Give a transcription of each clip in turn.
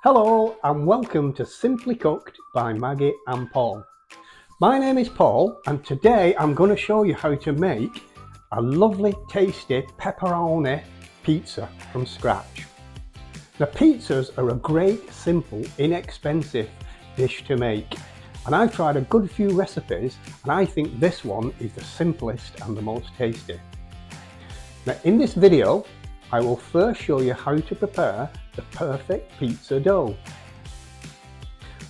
Hello and welcome to Simply Cooked by Maggie and Paul. My name is Paul and today I'm going to show you how to make a lovely tasty pepperoni pizza from scratch. Now pizzas are a great, simple, inexpensive dish to make, and I've tried a good few recipes and I think this one is the simplest and the most tasty. Now in this video I will first show you how to prepare the perfect pizza dough.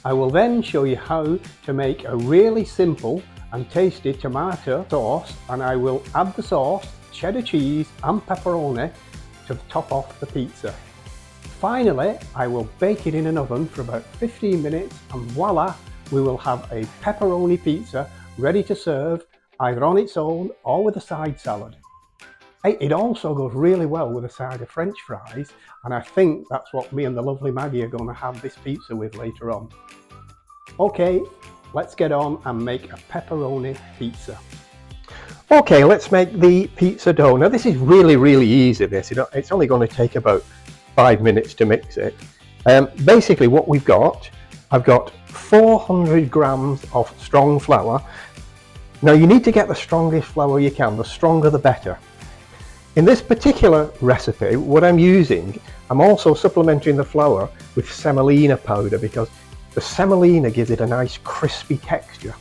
I will then show you how to make a really simple and tasty tomato sauce, and I will add the sauce, cheddar cheese and pepperoni to top off the pizza. Finally, I will bake it in an oven for about 15 minutes and voila, we will have a pepperoni pizza ready to serve either on its own or with a side salad. It also goes really well with a side of French fries, and I think that's what me and the lovely Maggie are going to have this pizza with later on. Okay, let's get on and make a pepperoni pizza. Okay, let's make the pizza dough. Now this is really easy. It's only going to take about 5 minutes to mix it. Basically what I've got 400 grams of strong flour. Now you need to get the strongest flour you can, the stronger the better. In this particular recipe, what I'm also supplementing the flour with semolina powder because the semolina gives it a nice crispy texture.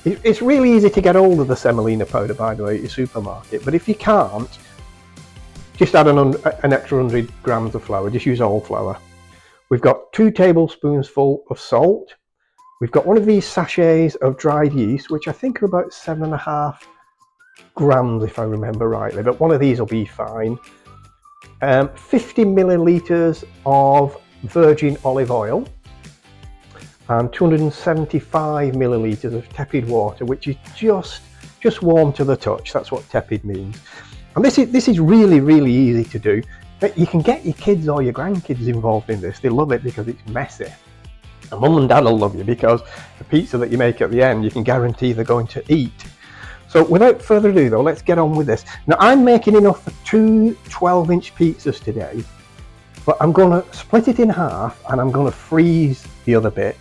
It's really easy to get hold of the semolina powder, by the way, at your supermarket, but if you can't, just add an extra 100 grams of flour, just use old flour. We've got 2 tablespoons of salt. We've got one of these sachets of dried yeast, which I think are about 7.5 grams if I remember rightly, but one of these will be fine. 50 milliliters of virgin olive oil and 275 milliliters of tepid water, which is just warm to the touch. That's what tepid means. And this is really easy to do. But you can get your kids or your grandkids involved in this. They love it because it's messy. And mum and dad will love you because the pizza that you make at the end you can guarantee they're going to eat. So without further ado though, let's get on with this. Now I'm making enough for 2 12-inch pizzas today, but I'm going to split it in half and I'm going to freeze the other bit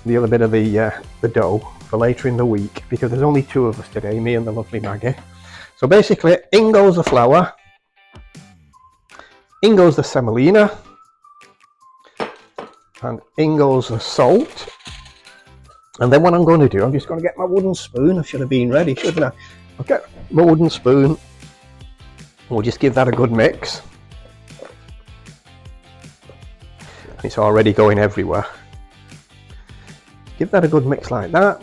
of the dough for later in the week because there's only 2 of us today, me and the lovely Maggie. So basically in goes the flour, in goes the semolina, and in goes the salt. And then what I'm going to do, I'm just going to get my wooden spoon. I should have been ready, shouldn't I? I'll get my wooden spoon. We'll just give that a good mix. It's already going everywhere. Give that a good mix like that.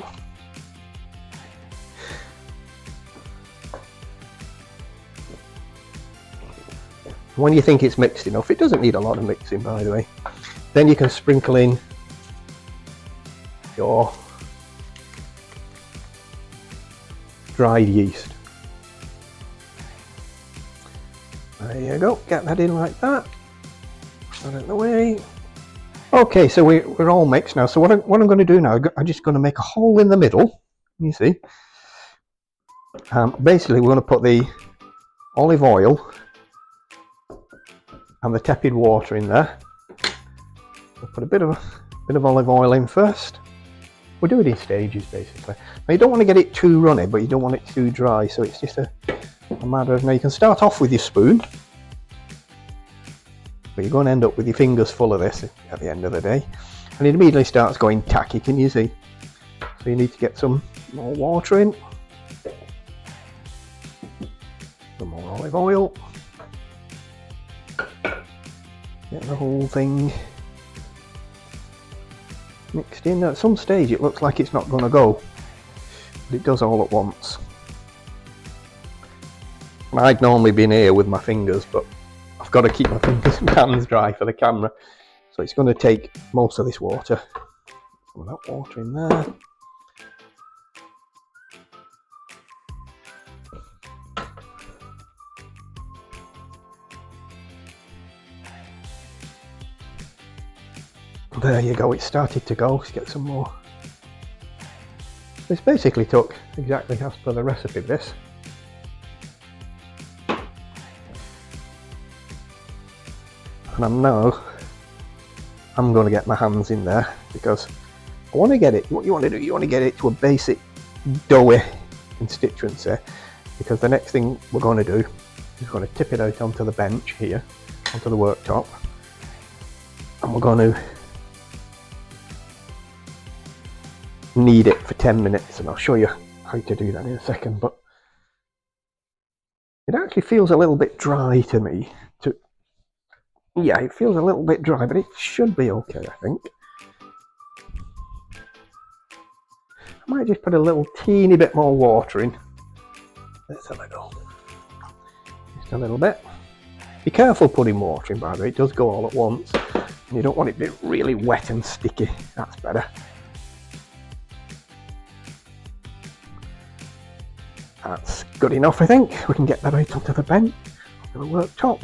When you think it's mixed enough, it doesn't need a lot of mixing, by the way. Then you can sprinkle in your dried yeast. There you go, get that in like that. Put it out of the way. Okay, so we're all mixed now. So what I'm going to do now, I'm just going to make a hole in the middle. You see? Basically, we're going to put the olive oil and the tepid water in there. We'll put a bit of olive oil in first. We'll do it in stages basically. Now you don't want to get it too runny, but you don't want it too dry, so it's just a matter of, now you can start off with your spoon, but you're going to end up with your fingers full of this at the end of the day, and it immediately starts going tacky, can you see? So you need to get some more water in, some more olive oil, get the whole thing mixed in. At some stage it looks like it's not going to go, but it does all at once. I'd normally be in here with my fingers, but I've got to keep my fingers and hands dry for the camera, so it's going to take most of this water. Some of that water in there. There you go, it started to go. Let's get some more. This basically took exactly as per the recipe, this. And I'm now I'm going to get my hands in there because I want to get it, what you want to do, you want to get it to a basic doughy constituency, because the next thing we're going to do is we're going to tip it out onto the bench here, onto the worktop, and we're going to knead it for 10 minutes, and I'll show you how to do that in a second. But it actually feels a little bit dry to me. Yeah, it feels a little bit dry, but it should be okay, I think. I might just put a little teeny bit more water in. Let's have a go. Just a little bit. Be careful putting water in, by the way, it does go all at once. And you don't want it to be really wet and sticky, that's better. That's good enough, I think. We can get that out onto the bench, onto the worktop.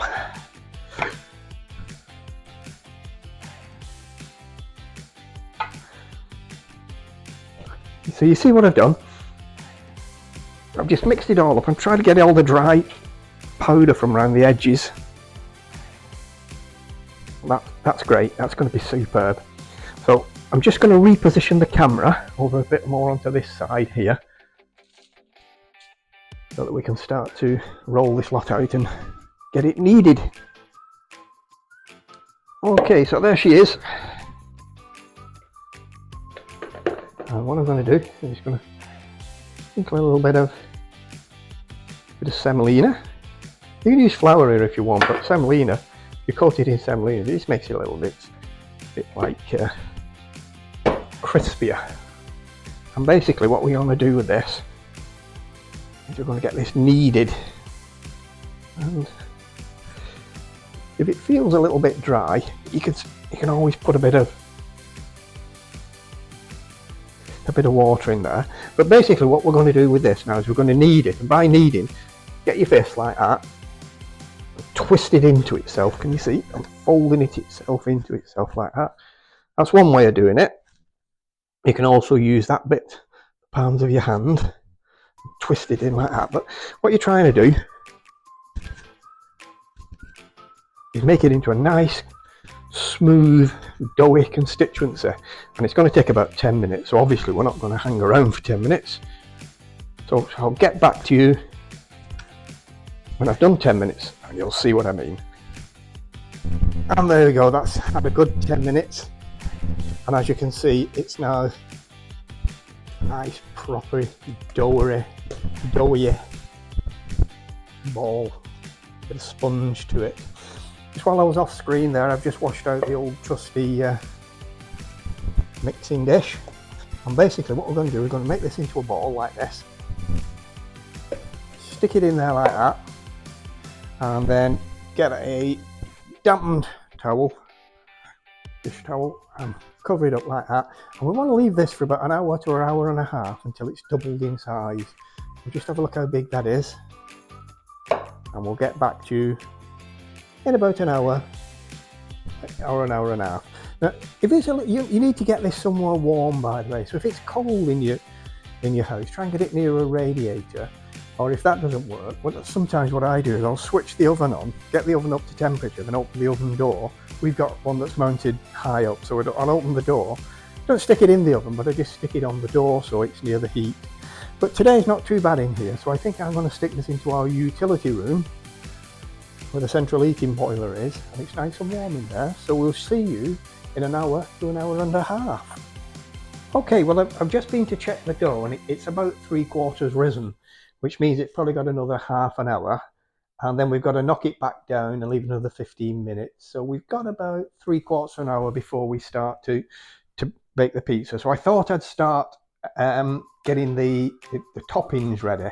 So you see what I've done? I've just mixed it all up and tried to get all the dry powder from around the edges. That's great, that's going to be superb. So I'm just going to reposition the camera over a bit more onto this side here, so that we can start to roll this lot out and get it kneaded. Okay, so there she is. And what I'm going to do is just going to sprinkle a little bit of semolina. You can use flour here if you want, but semolina, if you coat it in semolina, this makes it a little bit like crispier. And basically what we're going to do with this is we're going to get this kneaded. And if it feels a little bit dry, you can always put a bit of water in there. But basically what we're going to do with this now is we're going to knead it, and by kneading, get your fist like that, twist it into itself, can you see, and folding it itself into itself like that. That's one way of doing it. You can also use that bit, the palms of your hand, twist it in like that. But what you're trying to do is make it into a nice smooth doughy constituency, and it's going to take about 10 minutes, so obviously we're not going to hang around for 10 minutes. So I'll get back to you when I've done 10 minutes and you'll see what I mean. And there we go, that's had a good 10 minutes, and as you can see, it's now nice proper doughy ball, bit of sponge to it. Just while I was off screen there, I've just washed out the old trusty mixing dish, and basically what we're going to do, we're going to make this into a ball like this, stick it in there like that, and then get a dampened towel, dish towel, and cover it up like that. And we want to leave this for about an hour to an hour and a half until it's doubled in size. We'll just have a look how big that is, and we'll get back to you in about an hour or an hour and a half. Now, if it's you need to get this somewhere warm, by the way. So if it's cold in your house, try and get it near a radiator. Or if that doesn't work, sometimes what I do is I'll switch the oven on, get the oven up to temperature, then open the oven door. We've got one that's mounted high up, so I'll open the door. Don't stick it in the oven, but I just stick it on the door so it's near the heat. But today's not too bad in here, so I think I'm going to stick this into our utility room, where the central heating boiler is, and it's nice and warm in there. So we'll see you in an hour to an hour and a half. Okay, well I've just been to check the dough, and it's about 3/4 risen, which means it's probably got another half an hour, and then we've got to knock it back down and leave another 15 minutes. So we've got about 3/4 an hour before we start to bake the pizza. So I thought I'd start getting the toppings ready.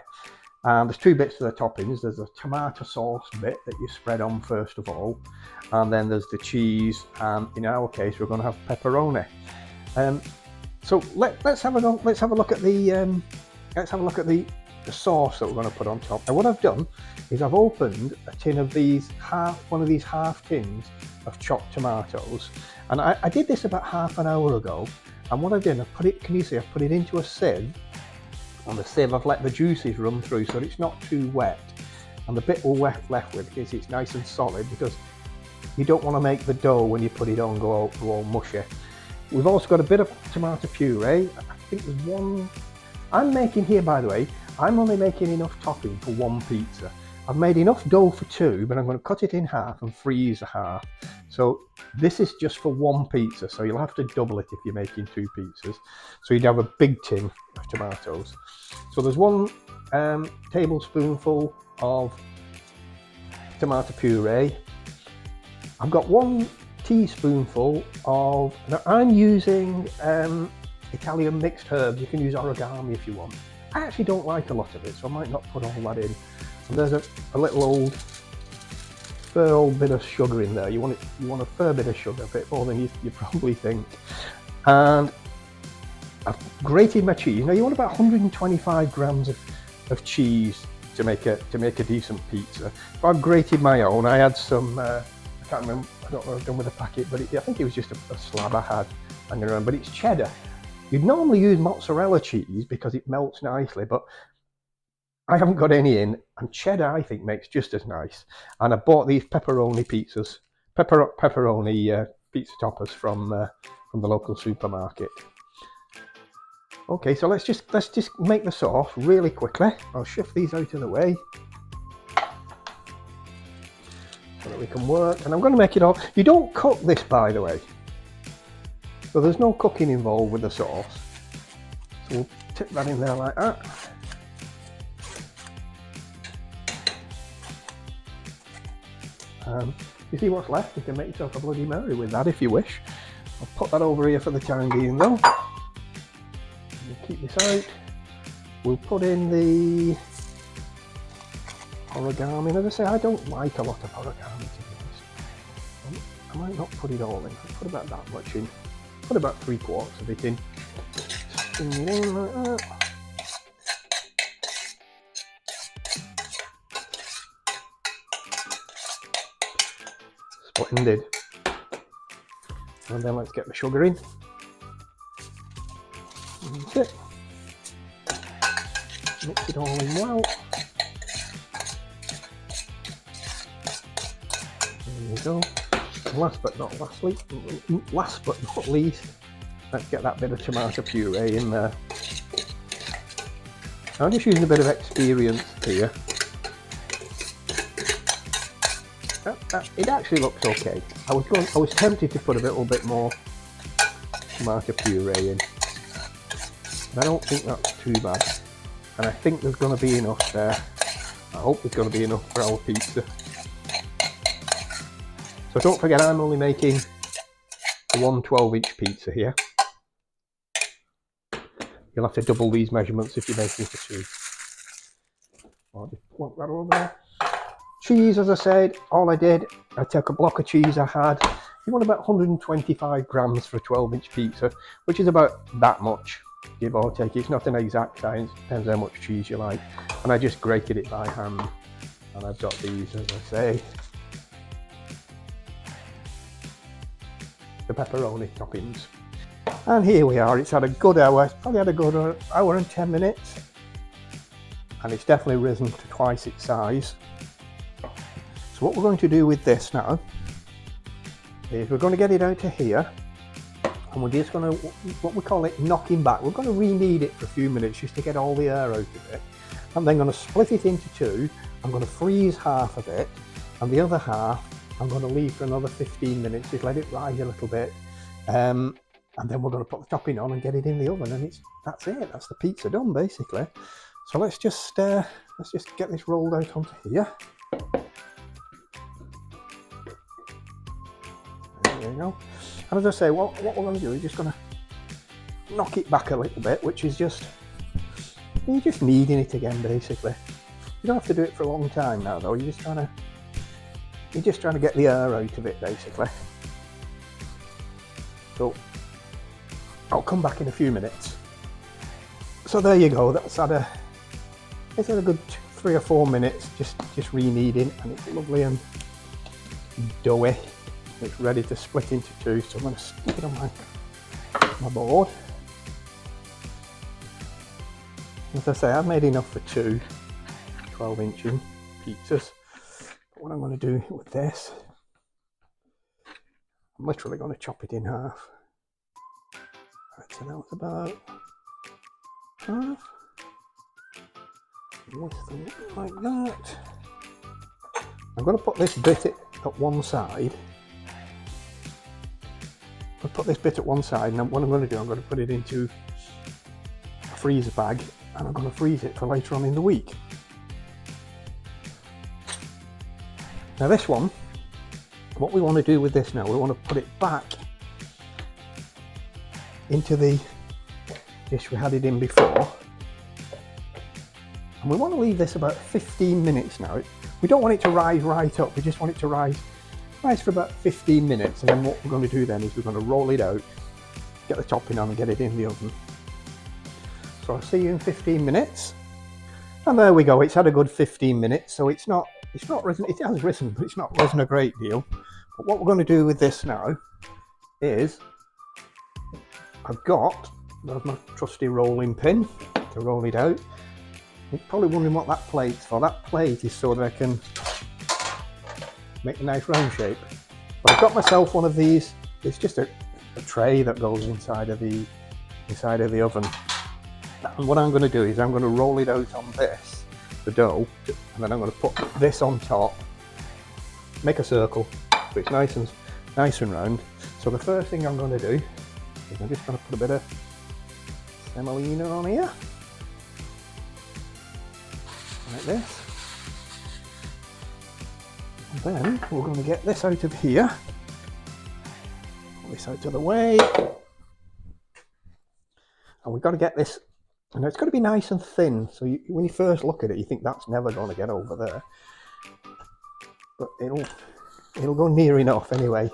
There's two bits to the toppings. There's a tomato sauce bit that you spread on first of all, and then there's the cheese, and in our case we're going to have pepperoni. So let's have a look at the sauce that we're going to put on top. Now what I've done is I've opened a tin of one of these half tins of chopped tomatoes, and I did this about half an hour ago. And what I've done, I've put it into a sieve. On the sieve I've let the juices run through so that it's not too wet, and the bit we're left with is it's nice and solid, because you don't want to make the dough when you put it on go all mushy. We've also got a bit of tomato puree. I think there's one I'm making here, by the way. I'm only making enough topping for one pizza. I've made enough dough for two, but I'm going to cut it in half and freeze a half. So this is just for one pizza, so you'll have to double it if you're making two pizzas. So you'd have a big tin of tomatoes. So there's one tablespoonful of tomato puree. I've got 1 teaspoonful of, now I'm using Italian mixed herbs. You can use oregano if you want. I actually don't like a lot of it, so I might not put all that in. And there's a little fair old bit of sugar in there. You want a fair bit of sugar, a bit more than you probably think. And I've grated my cheese. Now you want about 125 grams of cheese to make a decent pizza. So I've grated my own. I had some, I can't remember, I don't know what I've done with the packet, but I think it was just a slab I had hanging around, but it's cheddar. You'd normally use mozzarella cheese because it melts nicely, but I haven't got any in, and cheddar I think makes just as nice. And I bought these pepperoni pizzas, pepperoni pizza toppers from the local supermarket. Okay, so let's just make the sauce really quickly. I'll shift these out of the way so that we can work. And I'm going to make it all. You don't cook this, by the way. So there's no cooking involved with the sauce. So we'll tip that in there like that. You see what's left? You can make yourself a Bloody Mary with that if you wish. I'll put that over here for the time being though. We'll keep this out. We'll put in the oregano. As I say, I don't like a lot of oregano, to be honest. I might not put it all in. I'll put about that much in. Put about 3/4 of it in. Spin it in like that. Splendid. And then let's get the sugar in. That's it. Mix it all in well. There you go. And last but not least, let's get that bit of tomato puree in there. I'm just using a bit of experience here. It actually looks okay. I was tempted to put a little bit more tomato puree in. I don't think that's too bad. And I think there's going to be enough there. I hope there's going to be enough for our pizza. So don't forget, I'm only making one 12-inch pizza here. You'll have to double these measurements if you're making for two. I'll just plonk that over there. Cheese, as I said, all I did, I took a block of cheese I had. You want about 125 grams for a 12-inch pizza, which is about that much, give or take. It's not an exact science, depends how much cheese you like. And I just grated it by hand. And I've got these, as I say, the pepperoni toppings. And here we are. It's had a good hour. It's probably had a good hour and 10 minutes. And it's definitely risen to twice its size. So what we're going to do with this now is we're going to get it out to here, and we're just going to, what we call it, knocking back. We're going to re-knead it for a few minutes just to get all the air out of it. I'm then going to split it into two. I'm going to freeze half of it, and the other half I'm going to leave for another 15 minutes, just let it rise a little bit. And then we're going to put the topping on and get it in the oven, and that's it. That's the pizza done, basically. So let's just get this rolled out onto here. There you go. And as I say, what we're going to do is just going to knock it back a little bit, which is just, you're just kneading it again, basically. You don't have to do it for a long time now, though. You're just trying to get the air out of it, basically. So I'll come back in a few minutes. So there you go. It's had a good 3 or 4 minutes, just re-kneading, and it's lovely and doughy. It's ready to split into two, so I'm going to stick it on my board. As I say, I've made enough for two 12-inch pizzas. But what I'm going to do with this I'm literally going to chop it in half. Right, so that was about half. Twist them like that. I'm going to put this bit at one side. I'll put this bit at one side, and what I'm going to do, I'm going to put it into a freezer bag, and I'm going to freeze it for later on in the week. Now this one, what we want to do with this now, we want to put it back into the dish we had it in before. And we want to leave this about 15 minutes now. We don't want it to rise right up, we just want it to rise for about 15 minutes. And then what we're going to do then is we're going to roll it out, get the topping on and get it in the oven. So I'll see you in 15 minutes. And there we go, it's had a good 15 minutes. So it's not risen, it has risen, but it's not risen a great deal. But what we're going to do with this now is, I've got, there's my trusty rolling pin to roll it out. You're probably wondering what that plate's for. That plate is so that I can make a nice round shape. But I've got myself one of these. It's just a tray that goes inside of the oven. And what I'm going to do is I'm going to roll it out on this, the dough, and then I'm going to put this on top, make a circle so it's nice and round. So the first thing I'm going to do is I'm just going to put a bit of semolina on here. Like this. And then we're going to get this out of here. Put this out of the way. And we've got to get this, and it's got to be nice and thin. So when you first look at it, you think that's never going to get over there. But it'll go near enough anyway.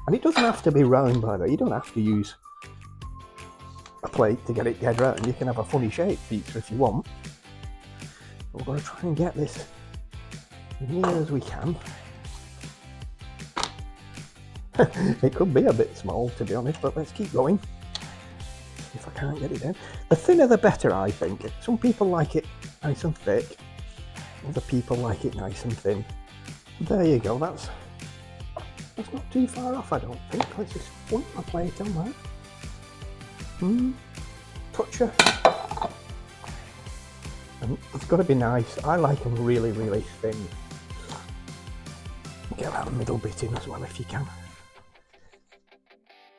And it doesn't have to be round, by the way. You don't have to use a plate to get it dead round. You can have a funny shaped pizza if you want. We're going to try and get this as near as we can. It could be a bit small, to be honest, but let's keep going. If I can't get it down. The thinner the better, I think. Some people like it nice and thick. Other people like it nice and thin. There you go, that's not too far off, I don't think. Let's just put my plate on that. Toucher. And it's got to be nice. I like them really, really thin. Get that middle bit in as well if you can.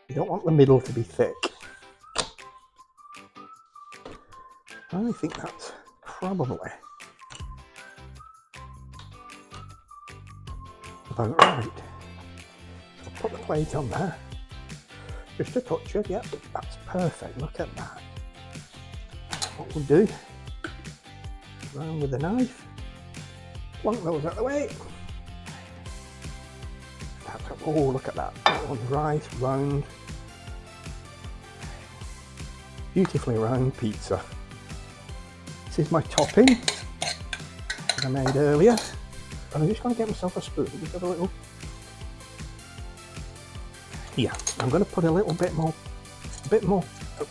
You don't want the middle to be thick. I think that's probably about right. So I'll put the plate on there. Just a touch it, yep, that's perfect. Look at that. What we'll do, round with the knife, plonk those out of the way. Oh, look at that. That one's nice, round, beautifully round pizza. This is my topping that I made earlier. And I'm just going to get myself a spoon. Just have a little. Yeah, I'm going to put a little bit more. Well,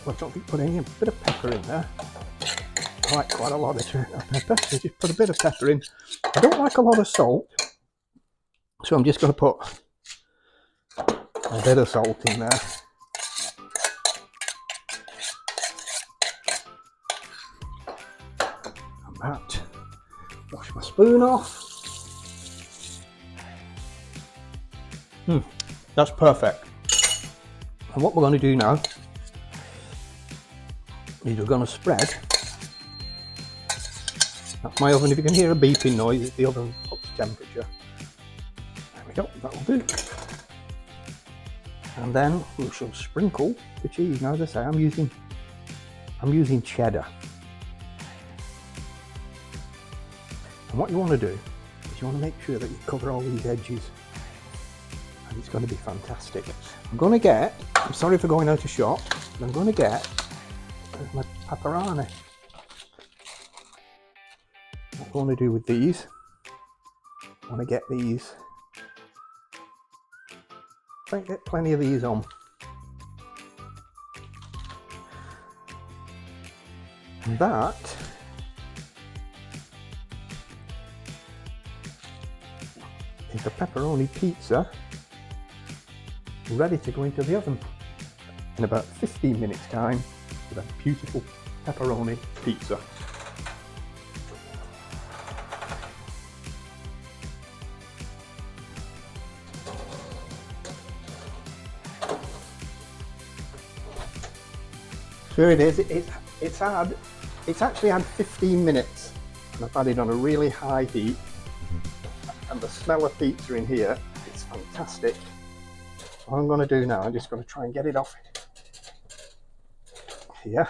I don't think put any, a bit of pepper in there. I like quite a lot of pepper, so just put a bit of pepper in. I don't like a lot of salt, so I'm just going to put a bit of salt in there. And that. Wash my spoon off. That's perfect. And what we're going to do now is we're going to spread. That's my oven. If you can hear a beeping noise, it's the oven up to temperature. There we go, that'll do. And then we shall sprinkle the cheese. Now, as I say, I'm using cheddar. And what you want to do is you want to make sure that you cover all these edges. And it's going to be fantastic. I'm sorry for going out of shot, but I'm going to get my pepperoni. What I want to do with these, I want to get these, get plenty of these on. And that is the pepperoni pizza ready to go into the oven. In about 15 minutes time, with a beautiful pepperoni pizza. Here it is. It's actually had 15 minutes, and I've had it on a really high heat, and the smell of pizza in here is fantastic. What I'm going to do now, I'm just going to try and get it off here.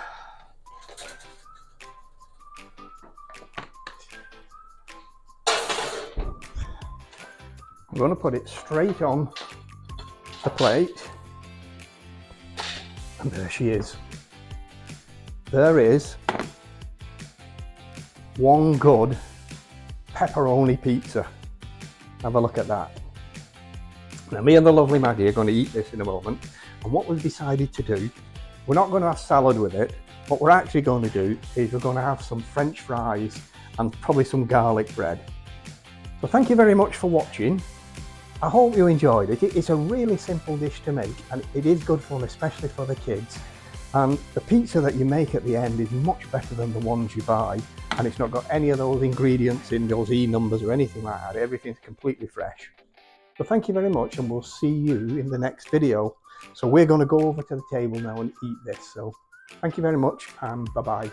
I'm going to put it straight on the plate, and there she is. There is one good pepperoni pizza. Have a look at that. Now me and the lovely Maggie are going to eat this in a moment, and what we've decided to do, we're not going to have salad with it. What we're actually going to do is we're going to have some French fries and probably some garlic bread. So thank you very much for watching. I hope you enjoyed it. It's a really simple dish to make, and it is good fun, especially for the kids. And the pizza that you make at the end is much better than the ones you buy, and it's not got any of those ingredients in those E numbers or anything like that. Everything's completely fresh. So thank you very much, and we'll see you in the next video. So we're going to go over to the table now and eat this. So thank you very much, and bye-bye.